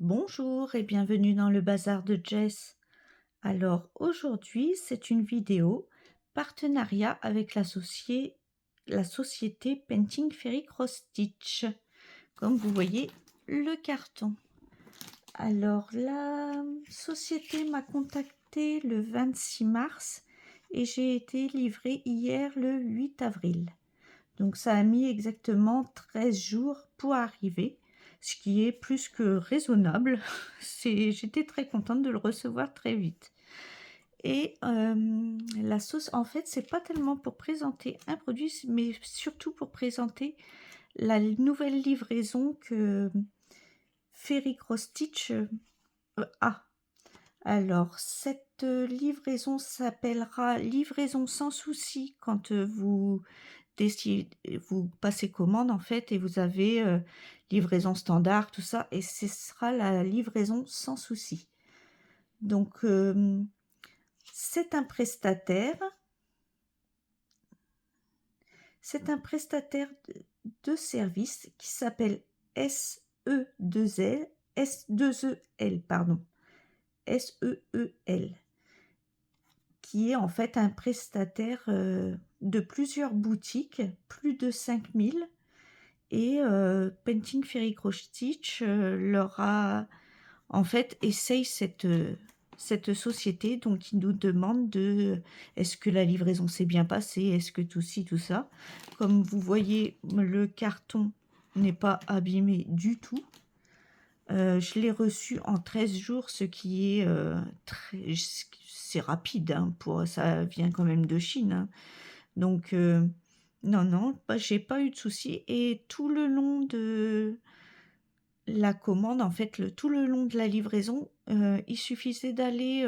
Bonjour et bienvenue dans le bazar de Jess. Alors aujourd'hui, c'est une vidéo partenariat avec la société Painting Fairy Cross Stitch. Comme vous voyez, le carton. Alors la société m'a contacté le 26 mars et j'ai été livrée hier le 8 avril. Donc ça a mis exactement 13 jours pour arriver, ce qui est plus que raisonnable. J'étais très contente de le recevoir très vite. Et la sauce, en fait, c'est pas tellement pour présenter un produit, mais surtout pour présenter la nouvelle livraison que Fairy Cross Stitch a. Alors, cette livraison s'appellera livraison sans souci quand vous passez commande en fait et vous avez livraison standard, tout ça, et ce sera la livraison sans souci. Donc, c'est un prestataire. C'est un prestataire de service qui s'appelle SE2L, S2EL, pardon, SEEL, qui est en fait un prestataire de plusieurs boutiques, plus de 5000, et Painting Fairy Cross Stitch leur a en fait essaye cette société, donc ils nous demandent de est-ce que la livraison s'est bien passée, est-ce que tout ci, tout ça. Comme vous voyez, le carton n'est pas abîmé du tout. Je l'ai reçu en 13 jours, ce qui est c'est rapide, hein, ça vient quand même de Chine, hein. Donc, non, j'ai pas eu de soucis. Et tout le long de la commande, en fait, tout le long de la livraison, il suffisait d'aller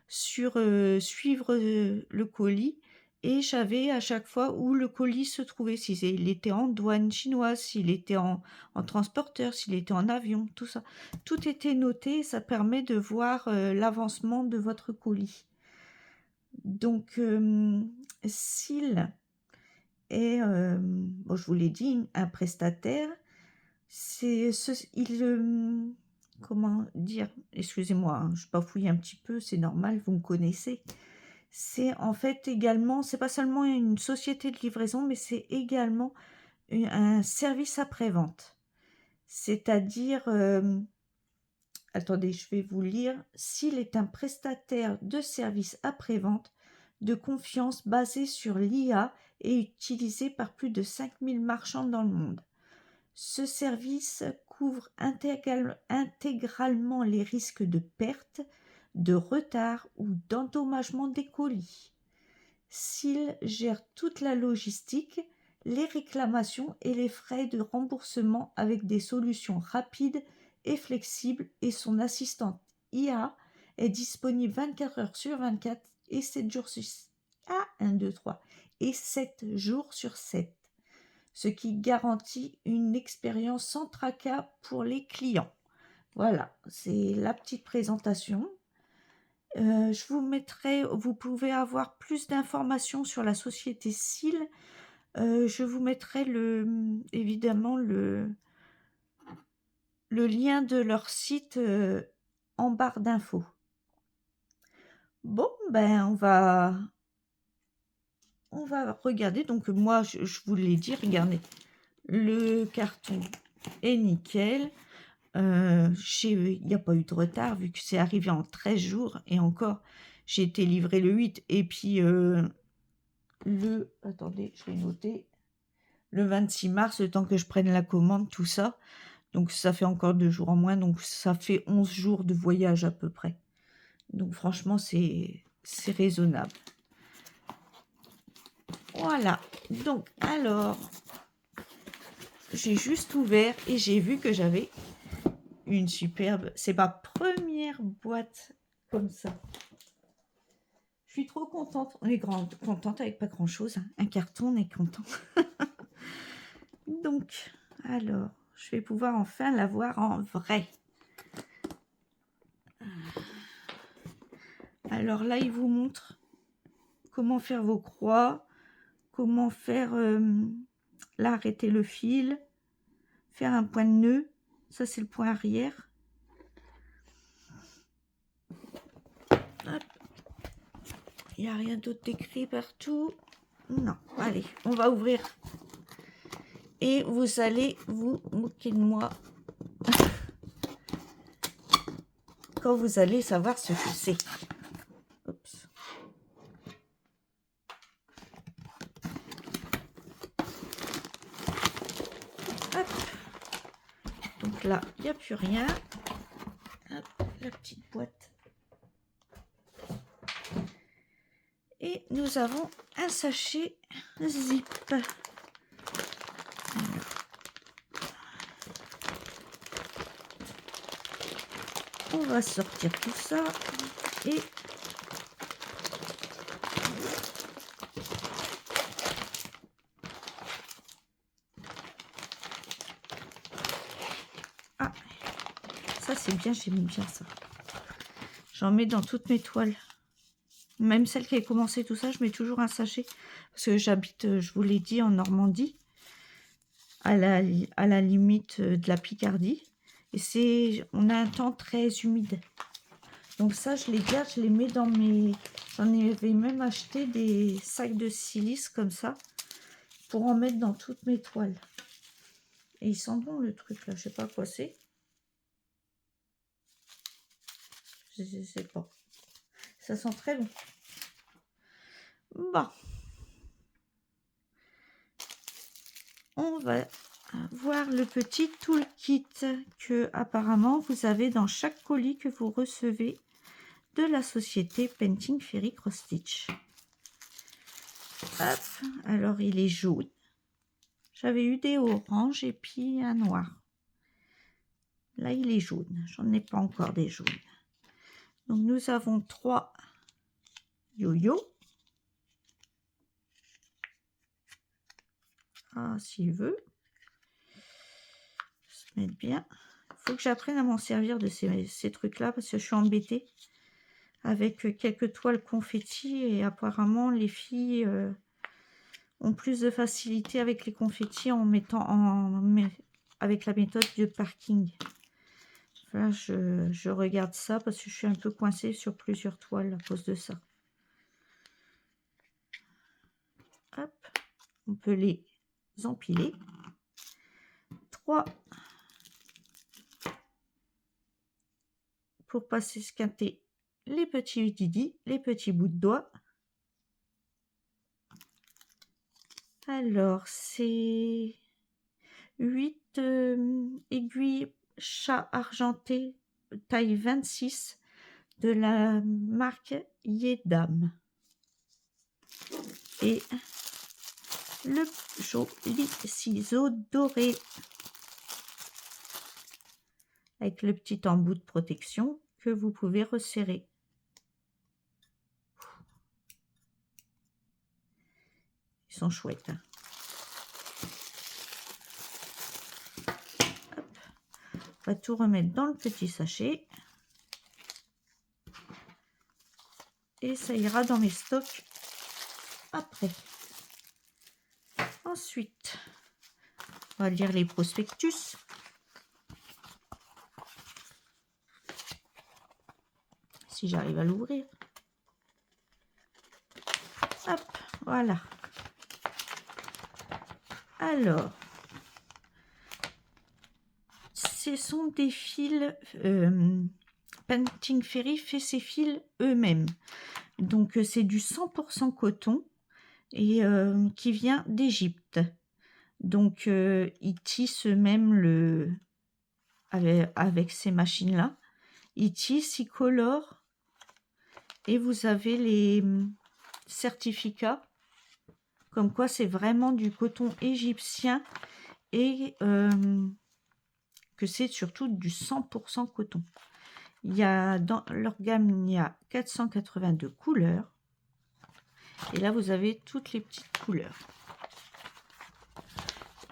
suivre le colis, et j'avais à chaque fois où le colis se trouvait, s'il était en douane chinoise, s'il était en transporteur, s'il était en avion, tout ça. Tout était noté, ça permet de voir l'avancement de votre colis. Donc, s'il est, bon, je vous l'ai dit, un prestataire, comment dire, excusez-moi, hein, je bafouille un petit peu, c'est normal, vous me connaissez. C'est en fait également, c'est pas seulement une société de livraison, mais c'est également un service après-vente. C'est-à-dire, attendez, je vais vous lire. S'il est un prestataire de service après-vente de confiance basé sur l'IA et utilisé par plus de 5000 marchands dans le monde. Ce service couvre intégralement les risques de perte, de retard ou d'endommagement des colis. S'il gère toute la logistique, les réclamations et les frais de remboursement avec des solutions rapides et flexibles, et son assistante IA est disponible 24 heures sur 24 et 7 jours sur 7 jours sur 7, ce qui garantit une expérience sans tracas pour les clients. Voilà, c'est la petite présentation. Je vous mettrai, vous pouvez avoir plus d'informations sur la société SIL. Je vous mettrai évidemment le lien de leur site en barre d'infos. Bon, ben on va regarder. Donc moi, je vous l'ai dit, regardez, le carton est nickel. Il n'y a pas eu de retard vu que c'est arrivé en 13 jours, et encore, j'ai été livrée le 8, et puis attendez, je l'ai noté, le 26 mars, le temps que je prenne la commande, tout ça. Donc ça fait encore 2 jours en moins, donc ça fait 11 jours de voyage à peu près. Donc franchement, c'est raisonnable. Voilà, donc alors, j'ai juste ouvert et j'ai vu que j'avais une superbe... C'est ma première boîte comme ça. Je suis trop contente. On est contente avec pas grand-chose, hein. Un carton, on est content. Donc, alors, je vais pouvoir enfin la voir en vrai. Alors là, il vous montre comment faire vos croix, comment faire, là, arrêter le fil, faire un point de nœud. Ça, c'est le point arrière. Hop. Il n'y a rien d'autre écrit partout. Non, allez, on va ouvrir. Et vous allez vous moquer de moi quand vous allez savoir ce que c'est. Oups. Hop. Donc là, il n'y a plus rien. Hop, la petite boîte. Et nous avons un sachet zip. On va sortir tout ça et ah, ça c'est bien, j'aime bien ça. J'en mets dans toutes mes toiles. Même celle qui a commencé tout ça, je mets toujours un sachet. Parce que j'habite, je vous l'ai dit, en Normandie. À la limite de la Picardie. Et on a un temps très humide. Donc ça, je les garde, je les mets dans mes... J'en avais même acheté des sacs de silice comme ça. Pour en mettre dans toutes mes toiles. Et il sent bon le truc là, je sais pas quoi c'est. Je sais pas. Ça sent très bon. Bon. On va voir le petit toolkit que apparemment vous avez dans chaque colis que vous recevez de la société Painting Fairy Cross Stitch. Hop, alors il est jaune. J'avais eu des oranges et puis un noir. Là il est jaune, j'en ai pas encore des jaunes. Donc nous avons 3 yo-yo. Ah, s'il veut se mettre bien. Il faut que j'apprenne à m'en servir de ces trucs-là parce que je suis embêtée avec quelques toiles confetti et apparemment les filles ont plus de facilité avec les confettis en mettant avec la méthode de parking. Là, je regarde ça parce que je suis un peu coincée sur plusieurs toiles à cause de ça. Hop, on peut les empiler. 3 pour passer squinter les petits didis, les petits bouts de doigts. Alors, c'est 8 aiguilles chat argenté taille 26 de la marque Yedam. Et le joli ciseau doré avec le petit embout de protection que vous pouvez resserrer. Ils sont chouettes. Hein. Hop. On va tout remettre dans le petit sachet. Et ça ira dans mes stocks après. Ensuite, on va lire les prospectus. Si j'arrive à l'ouvrir. Hop, voilà. Alors, ce sont des fils... Painting Fairy fait ses fils eux-mêmes. Donc, c'est du 100% coton et qui vient d'Égypte. Donc, ils tissent eux-mêmes avec ces machines-là. Ils tissent, ils colorent. Et vous avez les certificats comme quoi c'est vraiment du coton égyptien et que c'est surtout du 100% coton. Il y a dans leur gamme, il y a 482 couleurs. Et là, vous avez toutes les petites couleurs.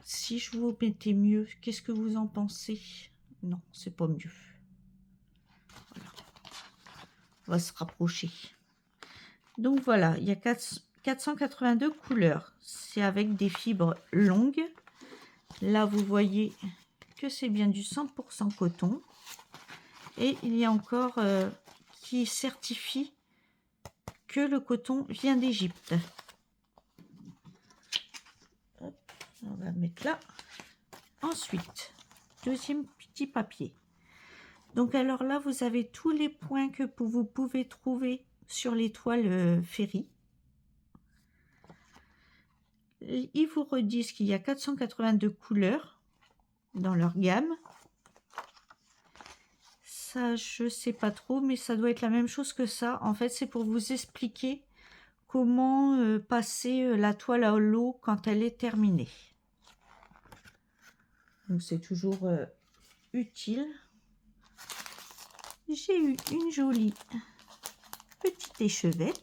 Si je vous mettais mieux, qu'est-ce que vous en pensez? Non, c'est pas mieux. Voilà. On va se rapprocher. Donc voilà, il y a 482 couleurs. C'est avec des fibres longues. Là, vous voyez que c'est bien du 100% coton. Et il y a encore qui certifie que le coton vient d'Égypte. On va mettre là. Ensuite, deuxième petit papier. Donc alors là, vous avez tous les points que vous pouvez trouver sur les toiles Ferry. Ils vous redisent qu'il y a 482 couleurs dans leur gamme. Ça, je sais pas trop, mais ça doit être la même chose que ça. En fait, c'est pour vous expliquer comment passer la toile à l'eau quand elle est terminée. Donc c'est toujours utile. J'ai eu une jolie petite échevette.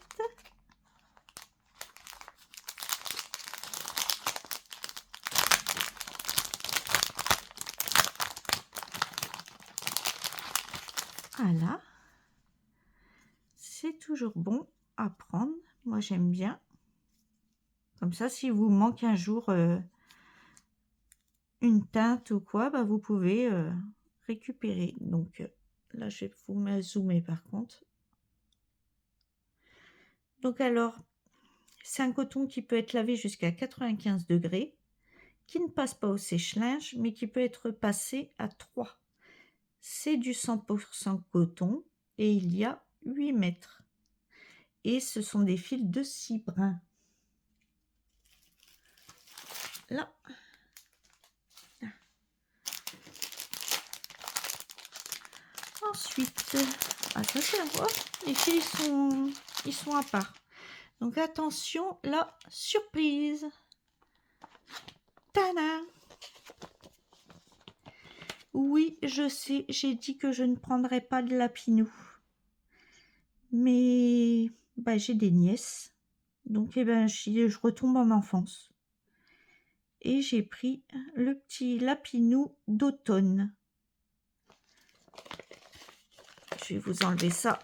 Voilà. C'est toujours bon à prendre. Moi, j'aime bien. Comme ça, si vous manque un jour une teinte ou quoi, bah, vous pouvez récupérer. Donc là, je vais vous zoomer par contre. Donc alors, c'est un coton qui peut être lavé jusqu'à 95 degrés, qui ne passe pas au sèche-linge, mais qui peut être passé à 3. C'est du 100% coton et il y a 8 mètres. Et ce sont des fils de 6 brins. Là. Ensuite, ça c'est les fils ils sont à part. Donc attention, la surprise. Tada! Oui, je sais, j'ai dit que je ne prendrais pas de lapinou. Mais bah, j'ai des nièces. Donc eh ben, je retombe en enfance. Et j'ai pris le petit lapinou d'automne. Je vais vous enlever ça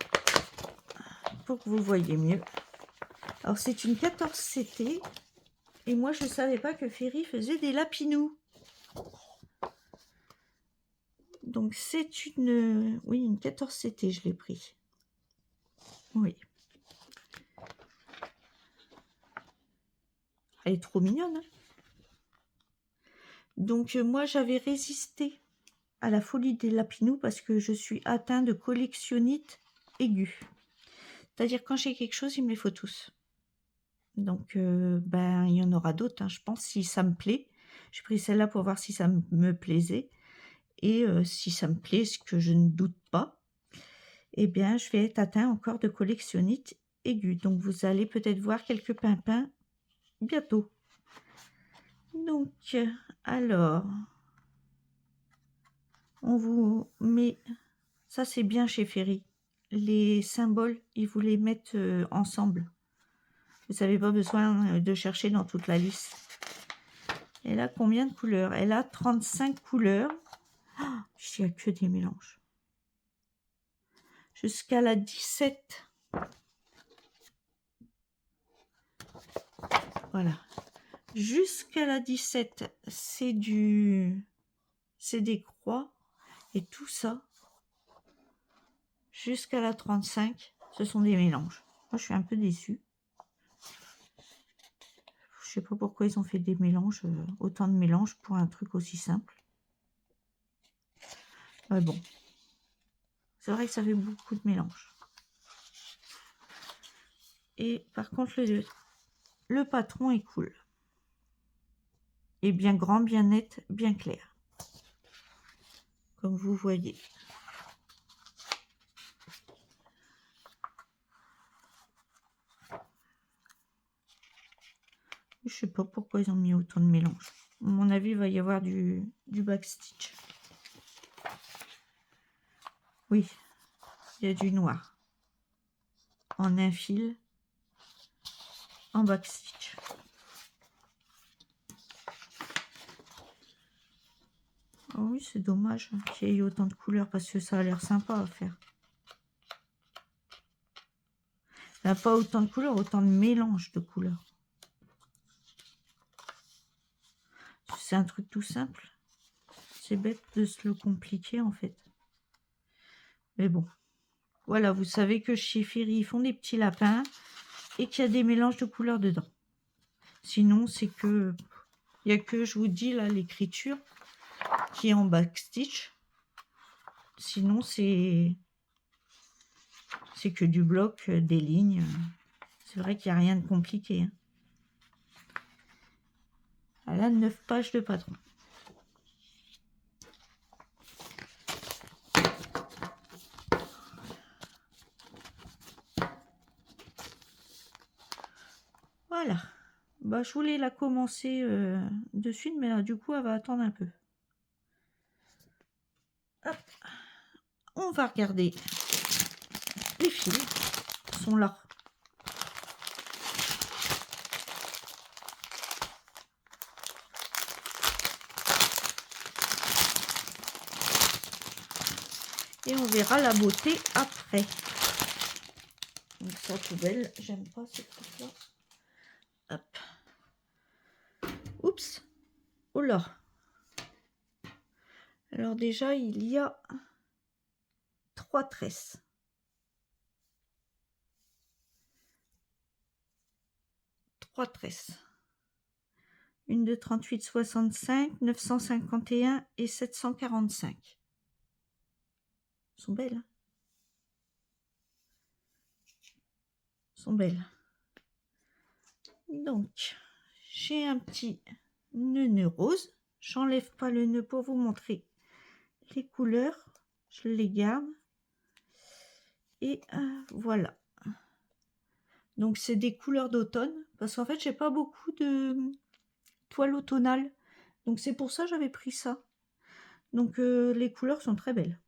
pour que vous voyez mieux. Alors c'est une 14CT. Et moi je ne savais pas que Ferry faisait des lapinous. Donc c'est une... Oui, une 14CT, je l'ai pris. Oui. Elle est trop mignonne. Hein. Donc moi j'avais résisté à la folie des lapinous parce que je suis atteinte de collectionnite aiguë. C'est-à-dire quand j'ai quelque chose, il me les faut tous. Donc ben il y en aura d'autres, hein, je pense, si ça me plaît. J'ai pris celle-là pour voir si ça me plaisait. Et si ça me plaît, ce que je ne doute pas, eh bien je vais être atteint encore de collectionnite aiguë. Donc vous allez peut-être voir quelques pimpins bientôt. Donc alors, on vous met, ça c'est bien chez Ferry, les symboles, ils vous les mettent ensemble. Vous n'avez pas besoin de chercher dans toute la liste. Elle a combien de couleurs? Elle a 35 couleurs. Oh, il n'y a que des mélanges. Jusqu'à la 17. Voilà. Jusqu'à la 17, c'est des croix. Et tout ça, jusqu'à la 35, ce sont des mélanges. Moi, je suis un peu déçue. Je sais pas pourquoi ils ont fait des mélanges, autant de mélanges pour un truc aussi simple. Mais bon, c'est vrai que ça fait beaucoup de mélanges. Et par contre, le patron est cool. Et bien grand, bien net, bien clair. Comme vous voyez. Je sais pas pourquoi ils ont mis autant de mélanges. À mon avis, il va y avoir du backstitch. Oui, il y a du noir. En un fil. En backstitch. Oh oui, c'est dommage qu'il y ait autant de couleurs parce que ça a l'air sympa à faire. Il n'y a pas autant de couleurs, autant de mélanges de couleurs. C'est un truc tout simple. C'est bête de se le compliquer en fait. Mais bon. Voilà, vous savez que chez Ferry, ils font des petits lapins et qu'il y a des mélanges de couleurs dedans. Sinon, c'est que... Il n'y a que, je vous dis, là, l'écriture qui est en backstitch. Sinon, c'est que du bloc, des lignes. C'est vrai qu'il n'y a rien de compliqué. Hein. Elle a 9 pages de patron. Voilà. Bah, je voulais la commencer de suite, mais du coup, elle va attendre un peu. Hop. On va regarder. Les fils sont là. Et on verra la beauté après. Donc ça, poubelle, j'aime pas ce truc-là. Hop. Oups. Oh là. Alors déjà, il y a 3 tresses. Une de 38,65, 951 et 745. Elles sont belles. Hein, elles sont belles. Donc, j'ai un petit nœud rose. J'enlève pas le nœud pour vous montrer les couleurs. Je les garde. Et voilà. Donc, c'est des couleurs d'automne. Parce qu'en fait, j'ai pas beaucoup de toile automnale. Donc, c'est pour ça que j'avais pris ça. Donc, les couleurs sont très belles.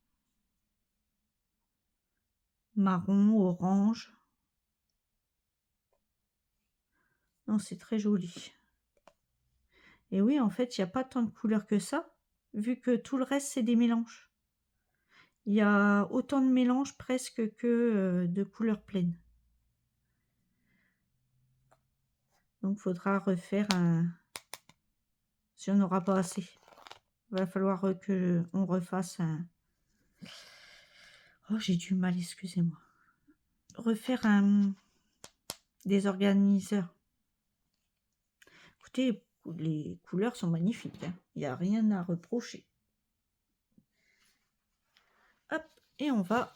Marron, orange. Non, c'est très joli. Et oui, en fait, il n'y a pas tant de couleurs que ça, vu que tout le reste, c'est des mélanges. Il y a autant de mélanges presque que de couleurs pleines. Donc, il faudra refaire un... Si on n'aura pas assez. Il va falloir qu'on refasse un... Oh, j'ai du mal, excusez-moi. Refaire un... des organiseurs. Écoutez, les couleurs sont magnifiques. Hein. Il n'y a rien à reprocher. Hop, et on va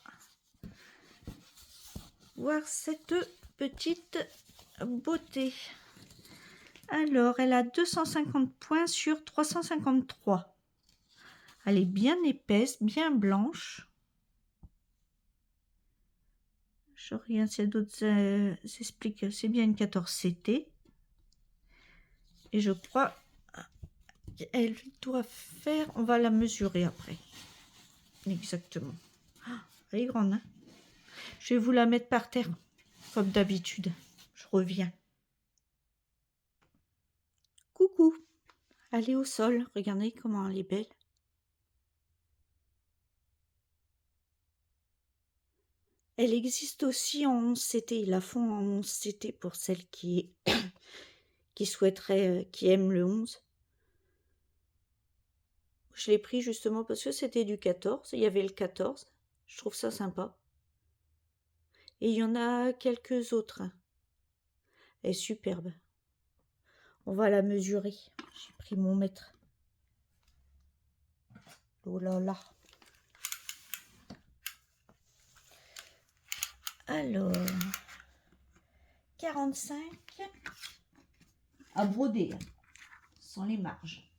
voir cette petite beauté. Alors, elle a 250 points sur 353. Elle est bien épaisse, bien blanche. Je regarde si d'autres expliquent. C'est bien une 14 CT. Et je crois qu'elle doit faire... On va la mesurer après. Exactement. Elle est grande, hein. Je vais vous la mettre par terre, comme d'habitude. Je reviens. Coucou. Elle est au sol. Regardez comment elle est belle. Elle existe aussi en 11 CT. Ils la font en 11 CT pour celles qui souhaiteraient, qui aiment le 11. Je l'ai pris justement parce que c'était du 14. Il y avait le 14. Je trouve ça sympa. Et il y en a quelques autres. Elle est superbe. On va la mesurer. J'ai pris mon mètre. Oh là là. Alors, 45 à broder, sans les marges.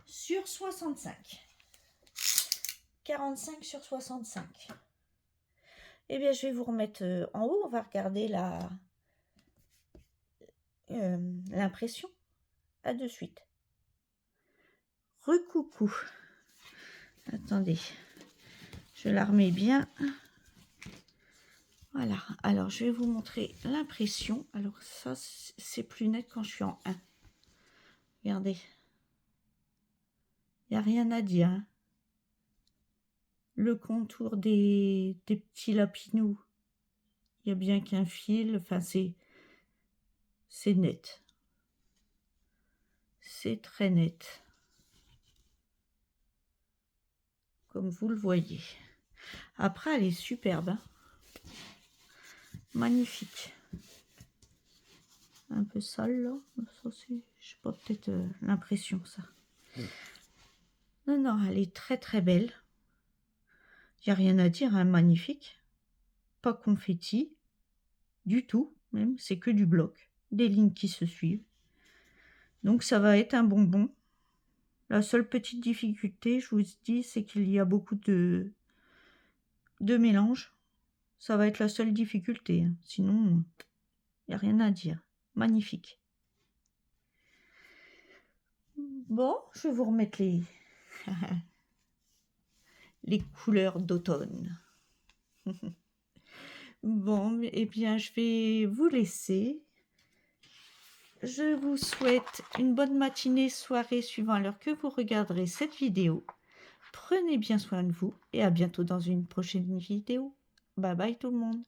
Sur 65. 45 sur 65. Eh bien, je vais vous remettre en haut. On va regarder l'impression. À de suite. Recoucou. Attendez. Je la remets bien. Voilà. Alors, je vais vous montrer l'impression. Alors, ça, c'est plus net quand je suis en 1. Regardez. Il n'y a rien à dire. Hein. Le contour des petits lapinous. Il n'y a bien qu'un fil. Enfin, c'est net. C'est très net. comme vous le voyez. Après, elle est superbe, hein. Magnifique. Un peu sale, là. Ça, c'est, je sais pas, peut-être l'impression, ça. Non, non, elle est très, très belle. Il n'y a rien à dire, hein, magnifique. Pas confetti, du tout, même. C'est que du bloc. Des lignes qui se suivent. Donc, ça va être un bonbon. La seule petite difficulté, je vous dis, c'est qu'il y a beaucoup de mélange. Ça va être la seule difficulté, hein. Sinon, il n'y a rien à dire. Magnifique. Bon, je vais vous remettre les couleurs d'automne. Bon, eh bien, je vais vous laisser. Je vous souhaite une bonne matinée, soirée, suivant l'heure que vous regarderez cette vidéo. Prenez bien soin de vous et à bientôt dans une prochaine vidéo. Bye bye tout le monde.